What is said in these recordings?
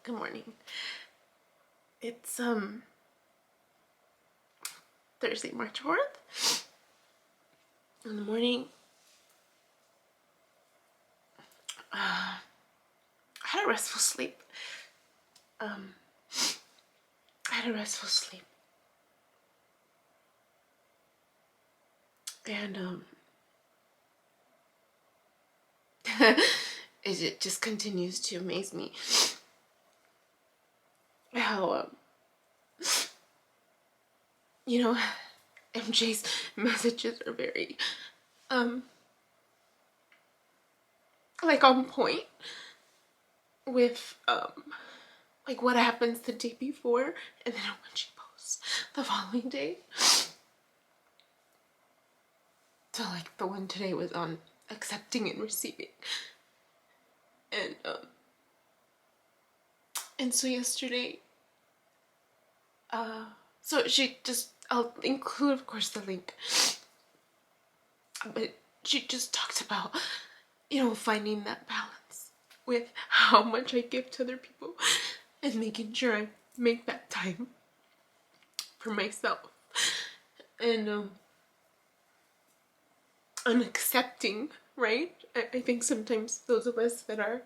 Good morning. It's Thursday, March 4th. In the morning, I had a restful sleep. I had a restful sleep. And it just continues to amaze me how MJ's messages are very like on point with like what happens the day before and then when she posts the following day. So like the one today was on accepting and receiving. And so yesterday, so she just, I'll include of course the link, but she just talked about, finding that balance with how much I give to other people and making sure I make that time for myself. And I'm accepting, right? I think sometimes those of us that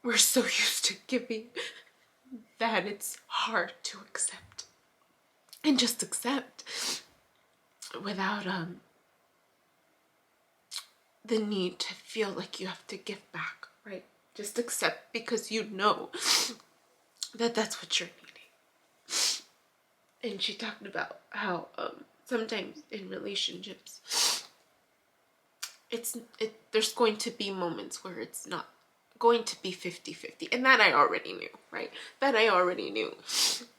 we're so used to giving that it's hard to accept. And just accept without the need to feel like you have to give back, right? Just accept because you know that that's what you're needing. And she talked about how sometimes in relationships there's going to be moments where it's not going to be 50-50, and that I already knew, right? That I already knew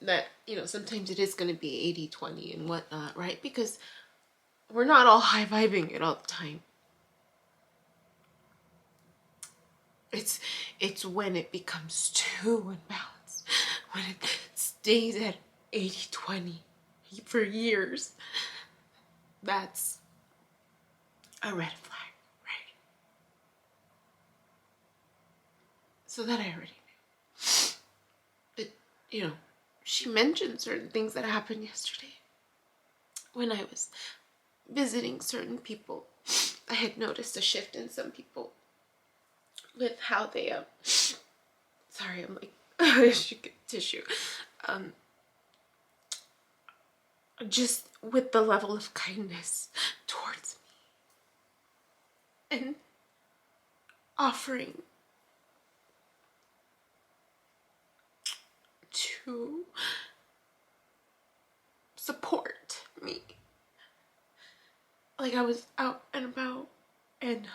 that, sometimes it is going to be 80-20 and whatnot, right? Because we're not all high-vibing it all the time. It's when it becomes too unbalanced, when it stays at 80-20 for years, that's a red flag, right? So that I already knew. But, she mentioned certain things that happened yesterday. When I was visiting certain people, I had noticed a shift in some people with how they, sorry, I'm like, I should get tissue. Just with the level of kindness towards me. And offering to support me. Like I was out and about and,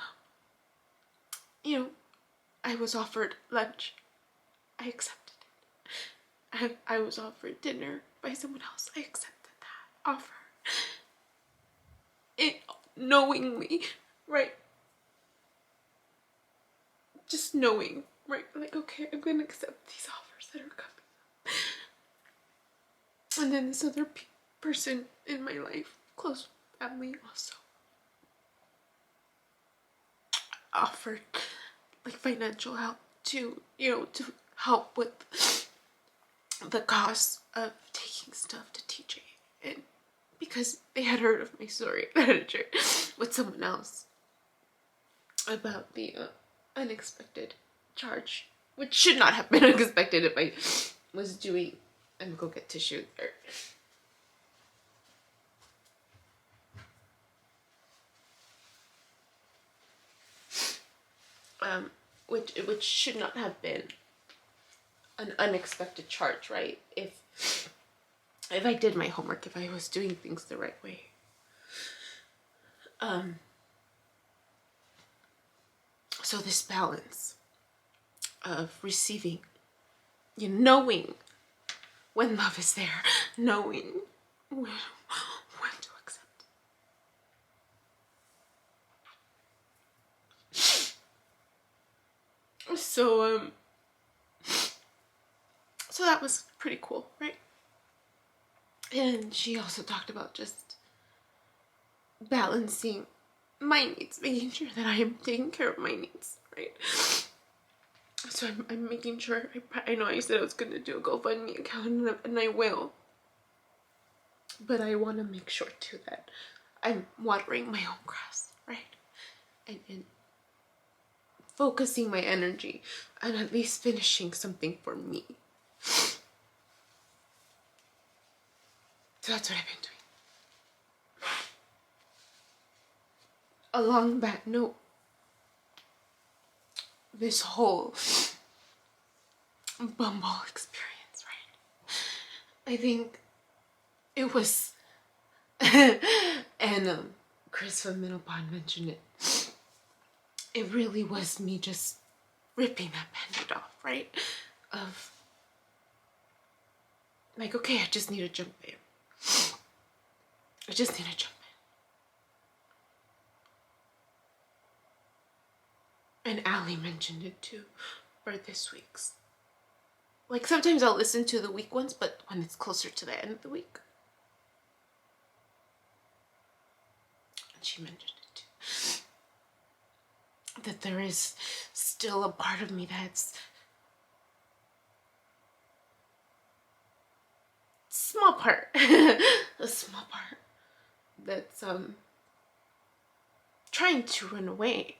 I was offered lunch. I accepted it. I was offered dinner by someone else. I accepted that offer. It knowingly, right? Just knowing, right? Like, okay, I'm gonna accept these offers that are coming. And then this other person in my life, close family, also offered like financial help to help with the cost of taking stuff to TJ. And because they had heard of my story that I shared with someone else about the unexpected charge, which should not have been unexpected if I was doing, I'm gonna go get tissue there. Which should not have been an unexpected charge, right? If I did my homework, if I was doing things the right way. So this balance of receiving, knowing when love is there, knowing when to accept. So that was pretty cool, right? And she also talked about just balancing my needs, making sure that I am taking care of my needs, right? So I'm making sure, I know I said I was going to do a GoFundMe account, and I will. But I want to make sure too that I'm watering my own grass, right? And focusing my energy on at least finishing something for me. So that's what I've been doing. Along that note, this whole Bumble experience, right? I think it was, and Chris from Middle Pond mentioned it. It really was me just ripping that band-aid off, right? Of like, okay, I just need to jump in. I just need to jump in. And Allie mentioned it too for this week's. Like, sometimes I'll listen to the week ones, but when it's closer to the end of the week. And she mentioned it too. That there is still a part of me that's small part. A small part that's trying to run away.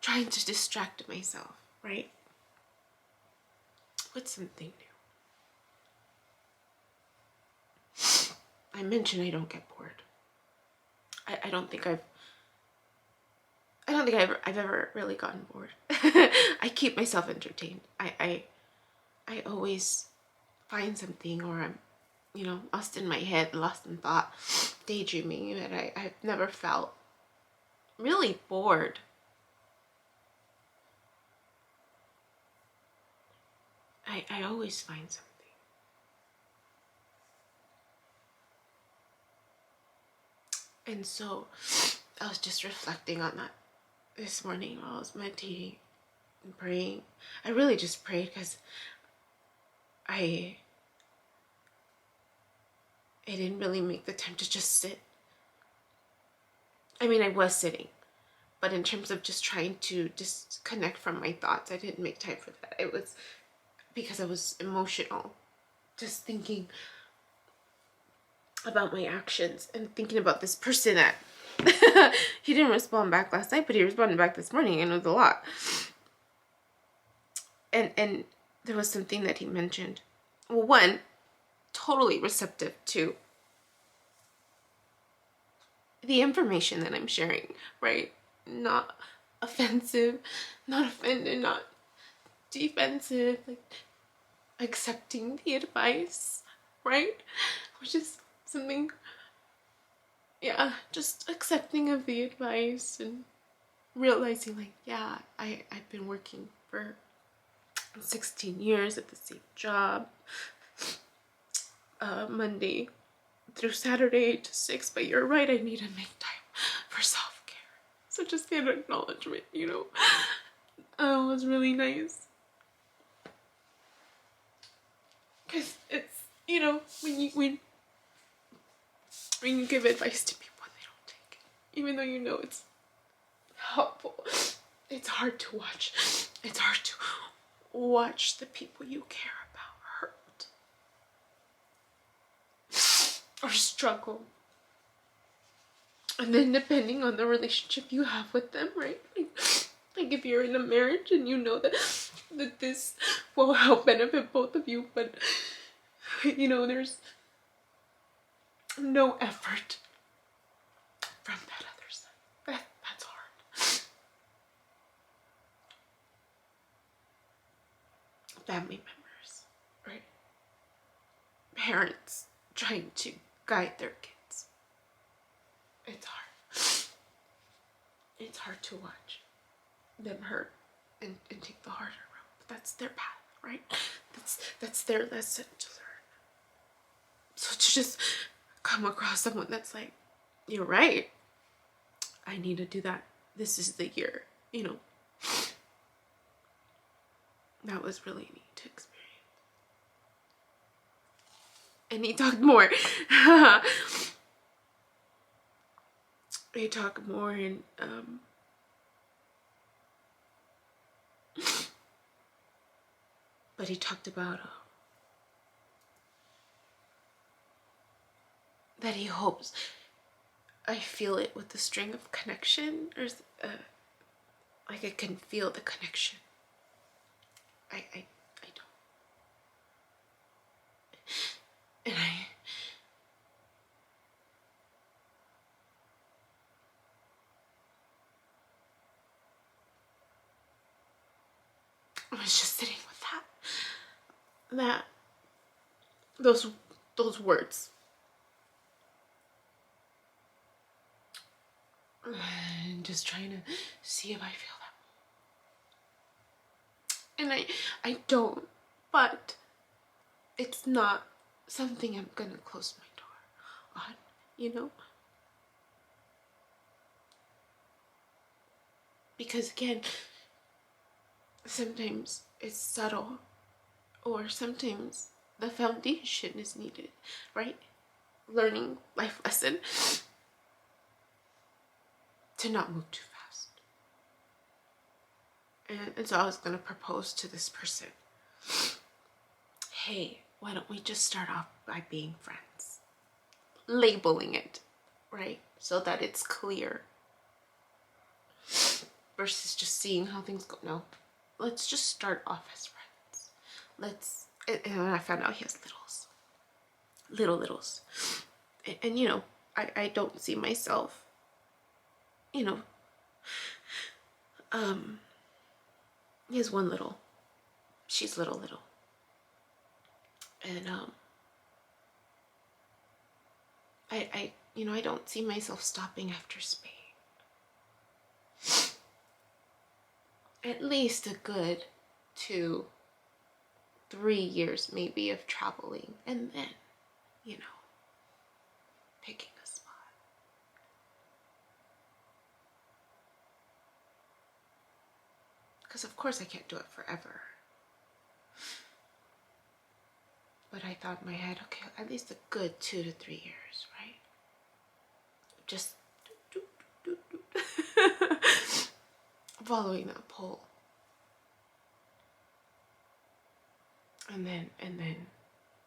Trying to distract myself, right? With something new. I mentioned I don't get bored. I don't think I've ever really gotten bored. I keep myself entertained. I always find something, or I'm, lost in my head, lost in thought, daydreaming, but I've never felt really bored. I always find something. And so I was just reflecting on that this morning while I was meditating and praying. I really just prayed because I didn't really make the time to just sit. I mean, I was sitting, but in terms of just trying to disconnect from my thoughts, I didn't make time for that. It was because I was emotional, just thinking about my actions and thinking about this person that he didn't respond back last night, but he responded back this morning, and it was a lot. And there was something that he mentioned. Well, one, totally receptive to the information that I'm sharing, right? Not offensive, not offended, not defensive, like accepting the advice, right? Which is something, yeah, just accepting of the advice and realizing, like, yeah, I've been working for 16 years at the same job, Monday through Saturday 8 to 6, but you're right, I need to make time for self-care. So just an acknowledgement, was really nice. Because it's, when you give advice to people and they don't take it, even though it's helpful, it's hard to watch. It's hard to watch the people you care about hurt or struggle. And then depending on the relationship you have with them, right? Like if you're in a marriage and you know that this will help benefit both of you, but there's no effort from that other side. That's hard. Family members, right? Parents trying to guide their kids. It's hard. It's hard to watch them hurt and take the harder road. But that's their path, right? That's their lesson to learn. So to just come across someone that's like, you're right, I need to do that. This is the year, That was really neat to experience. And he talked more. He talked more, and but he talked about that he hopes I feel it with the string of connection, or like I can feel the connection. I don't. And I was just sitting with those words. And just trying to see if I feel that. And I don't, but it's not something I'm gonna close my door on, you know? Because again, sometimes it's subtle, or sometimes the foundation is needed, right? Learning life lesson to not move too fast. And so I was gonna propose to this person, hey, why don't we just start off by being friends? Labeling it, right? So that it's clear. Versus just seeing how things go. No, let's just start off as friends. And I found out he has littles. And you know, I don't see myself, you know, he has one little, she's little. And I don't see myself stopping after Spain. At least a good 2-3 years maybe of traveling, and then, you know, picking a spot. Because of course I can't do it forever. But I thought in my head, okay, at least a good 2 to 3 years, right? Just following that pole. And then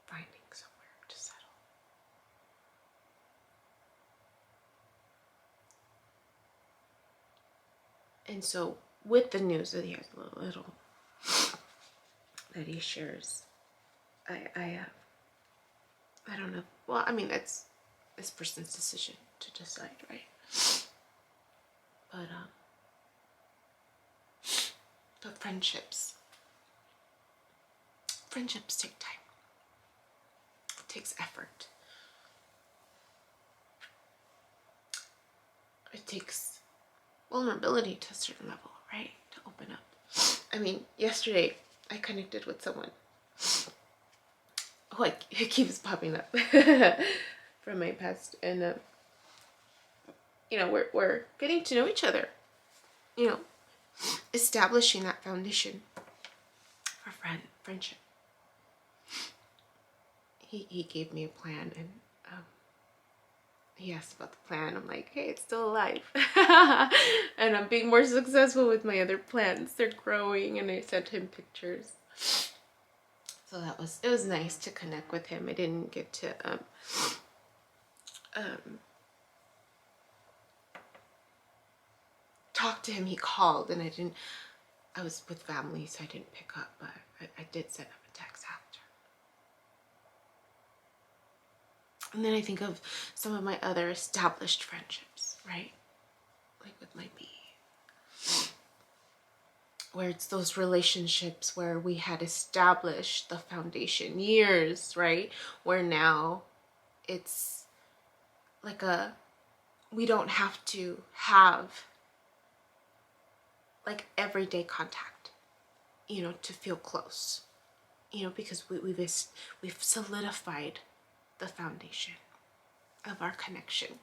finding somewhere to settle. And so with the news that he has a little that he shares, I don't know. Well, I mean, that's this person's decision to decide, right? But friendships take time. It takes effort. It takes vulnerability to a certain level, right? To open up. I mean, yesterday I connected with someone who it keeps popping up from my past, and you know, we're getting to know each other. You know, establishing that foundation for friendship. He gave me a plan, and he asked about the plan. I'm like, hey, it's still alive. And I'm being more successful with my other plans. They're growing, and I sent him pictures. So it was nice to connect with him. I didn't get to talk to him. He called, and I was with family, so I didn't pick up, but I did send him a text after. And then I think of some of my other established friendships, right? Like with my bee. Where it's those relationships where we had established the foundation years, right? Where now it's like we don't have to have like everyday contact, you know, to feel close, you know, because we've solidified the foundation of our connection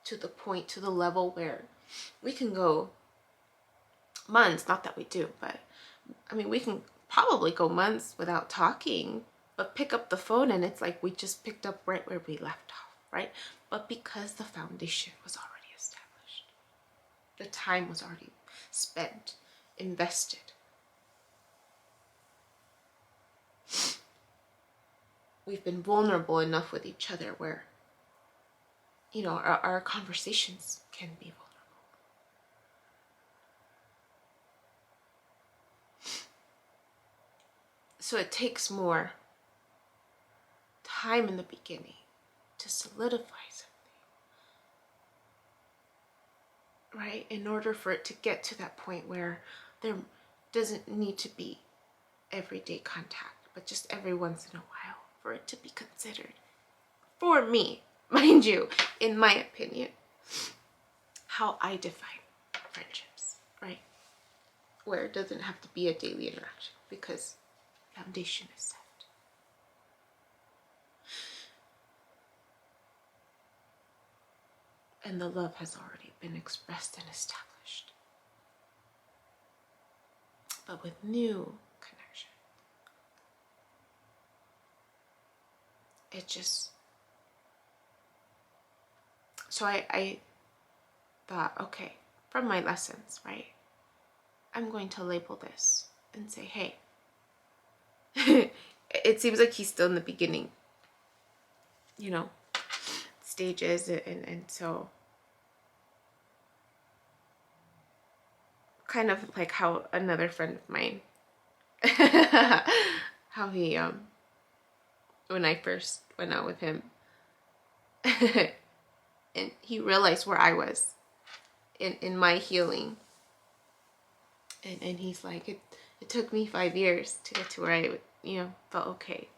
to the level where we can go months, not that we do, but I mean, we can probably go months without talking, but pick up the phone and it's like we just picked up right where we left off, right? But because the foundation was already established, the time was already spent, invested. we've been vulnerable enough with each other where, you know, our conversations can be vulnerable. So it takes more time in the beginning to solidify something, right? In order for it to get to that point where there doesn't need to be everyday contact, but just every once in a while for it to be considered. For me, mind you, in my opinion, how I define friendships, right? Where it doesn't have to be a daily interaction because foundation is set. And the love has already been expressed and established. But with new connection, it just... So I thought, okay, from my lessons, right? I'm going to label this and say, hey, it seems like he's still in the beginning, you know, stages, and so kind of like how another friend of mine, how he, when I first went out with him, and he realized where I was in my healing, and he's like, it took me 5 years to get to where I, you know, felt okay,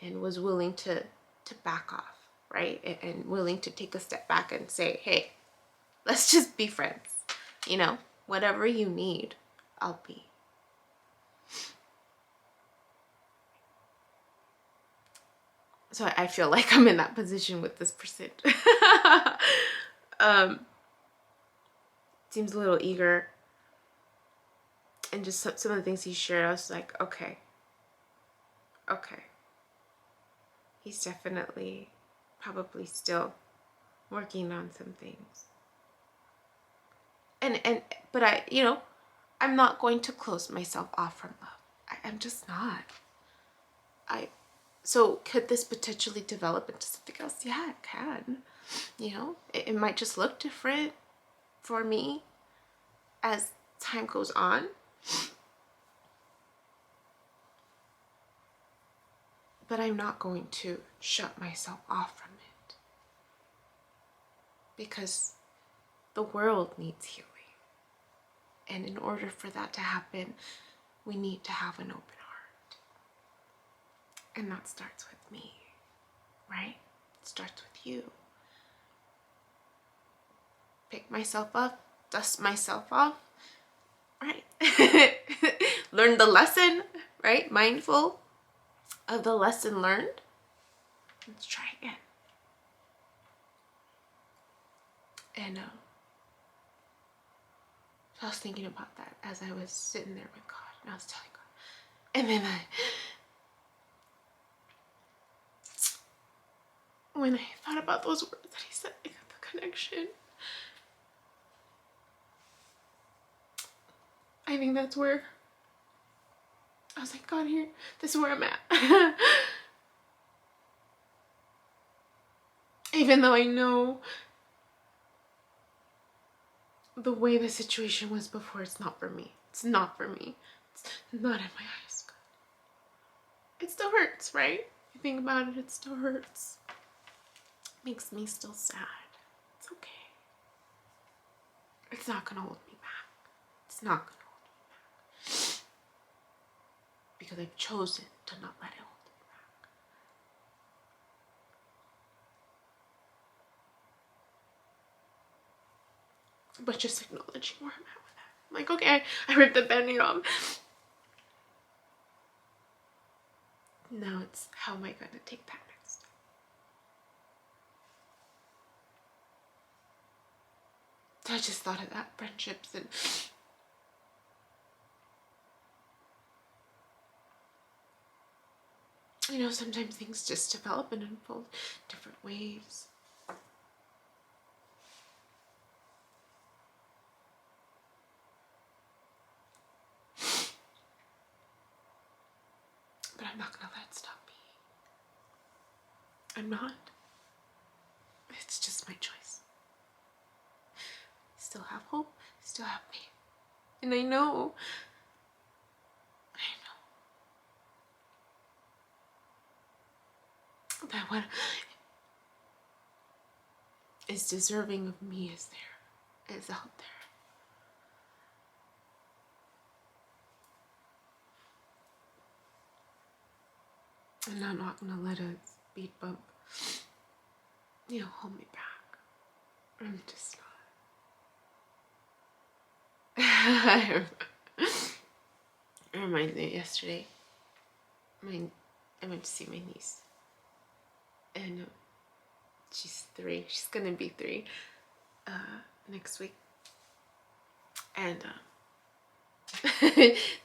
and was willing to back off, right? And willing to take a step back and say, hey, let's just be friends, you know, whatever you need, I'll be. So I feel like I'm in that position with this person. Seems a little eager, and just some of the things he shared, I was like, okay, he's definitely probably still working on some things, but I, you know, I'm not going to close myself off from love. I'm just not. So could this potentially develop into something else? Yeah, it can. You know, it might just look different for me as time goes on. But I'm not going to shut myself off from it. Because the world needs healing. And in order for that to happen, we need to have an open heart. And that starts with me, right? It starts with you. Pick myself up, dust myself off, right? Learn the lesson, right? Mindful of the lesson learned. Let's try again. And so I was thinking about that as I was sitting there with God, and I was telling God. And then when I thought about those words that he said, the connection, I think that's where I was like, God, here, this is where I'm at. Even though I know the way the situation was before, it's not for me. It's not for me. It's not in my eyes. It still hurts, right? You think about it, it still hurts. Makes me still sad. It's okay. It's not gonna hold me back. It's not gonna hold me back. Because I've chosen to not let it hold me back. But just acknowledging where I'm at with that. I'm like, okay, I ripped the band-aid off. Now it's, how am I gonna take that next step? So I just thought of that, friendships, and you know, sometimes things just develop and unfold different ways. But I'm not gonna let it stop me. I'm not. It's just my choice. Still have hope, still have faith. And I know that what is deserving of me is there, is out there. And I'm not gonna let a speed bump, hold me back. I'm just not. It reminds me of yesterday. I went to see my niece, and she's 3. She's gonna be 3 next week, and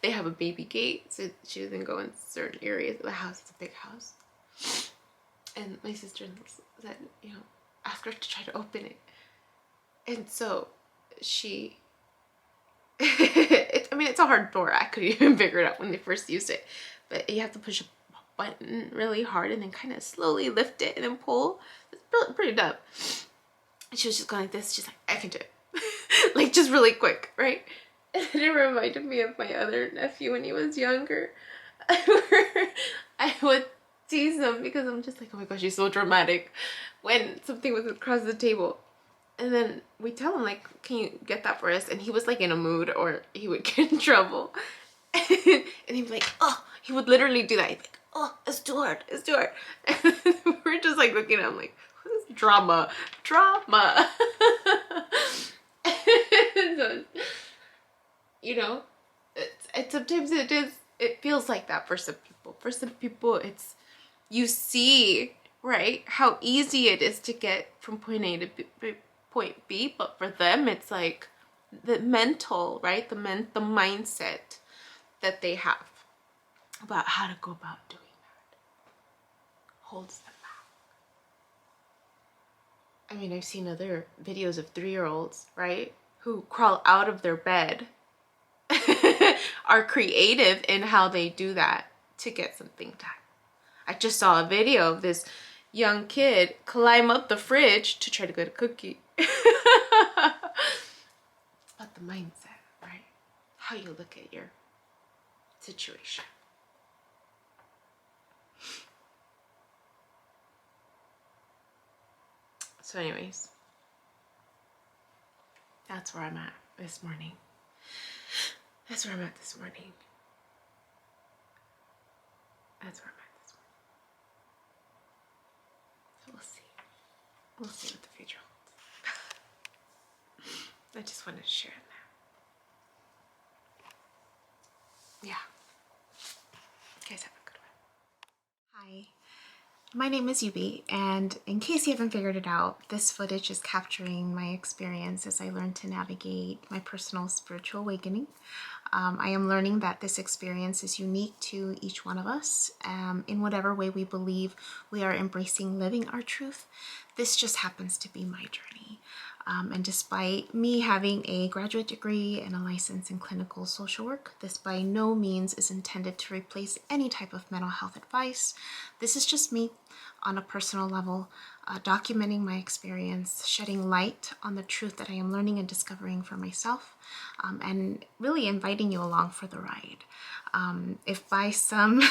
they have a baby gate, so she doesn't go in certain areas of the house. It's a big house, and my sister said, ask her to try to open it, and so she. It's a hard door. I couldn't even figure it out when they first used it, but you have to push a button really hard and then kind of slowly lift it and then pull. It's pretty dumb. And she was just going like this. She's like, I can do it. Like, just really quick, right? And it reminded me of my other nephew when he was younger. I would tease him because I'm just like, oh my gosh, he's so dramatic when something was across the table. And then we tell him, like, can you get that for us? And he was like in a mood, or he would get in trouble. And he'd be like, oh, he would literally do that. He'd be like, oh, it's too hard, it's too hard. And we're just like looking at him like, what is drama? Drama. So, sometimes it feels like that for some people. For some people, it's, you see, right, how easy it is to get from point A to point B, but for them it's like the mental, right, the mindset that they have about how to go about doing that holds them back. I've seen other videos of 3-year-olds, right, who crawl out of their bed, are creative in how they do that to get something done. I just saw a video of this young kid climb up the fridge to try to get a cookie. But the mindset, right? How you look at your situation. So anyways, that's where I'm at this morning. That's where I'm at this morning. That's where I'm at this morning. So we'll see. We'll see what the future holds. I just wanted to share that. Yeah. You guys have a good one. Hi. My name is Yubi, and in case you haven't figured it out, this footage is capturing my experience as I learn to navigate my personal spiritual awakening. I am learning that this experience is unique to each one of us, in whatever way we believe we are embracing living our truth. This just happens to be my journey. And despite me having a graduate degree and a license in clinical social work, this by no means is intended to replace any type of mental health advice. This is just me on a personal level, documenting my experience, shedding light on the truth that I am learning and discovering for myself, and really inviting you along for the ride. If by some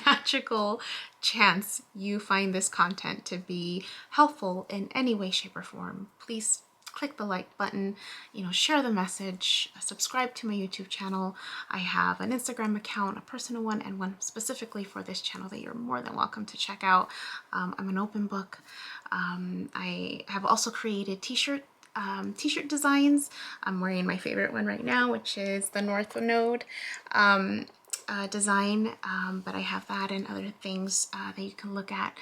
magical chance you find this content to be helpful in any way, shape, or form, please click the like button, share the message, subscribe to my YouTube channel. I have an Instagram account, a personal one, and one specifically for this channel that you're more than welcome to check out. I'm an open book. I have also created t-shirt designs. I'm wearing my favorite one right now, which is the North Node design, but I have that and other things that you can look at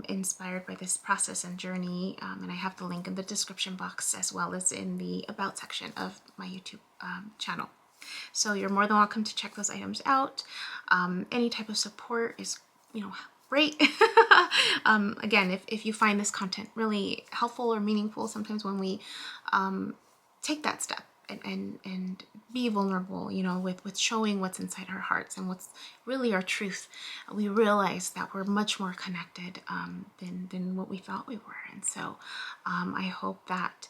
inspired by this process and journey, and I have the link in the description box as well as in the about section of my YouTube channel. So you're more than welcome to check those items out. Any type of support is great. Again, if you find this content really helpful or meaningful, sometimes when we take that step and be vulnerable, you know, with showing what's inside our hearts and what's really our truth, we realize that we're much more connected than what we thought we were. And so I hope that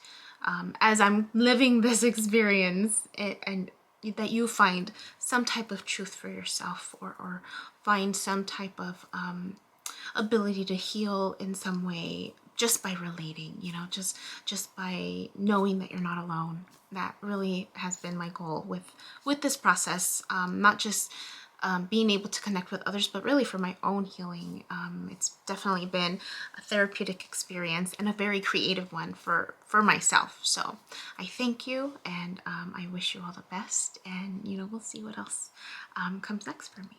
as I'm living this experience, and that you find some type of truth for yourself, or find some type of ability to heal in some way just by relating, you know, just by knowing that you're not alone. That really has been my goal with this process, not just being able to connect with others, but really for my own healing. It's definitely been a therapeutic experience and a very creative one for myself. So I thank you, and I wish you all the best, and you know, we'll see what else comes next for me.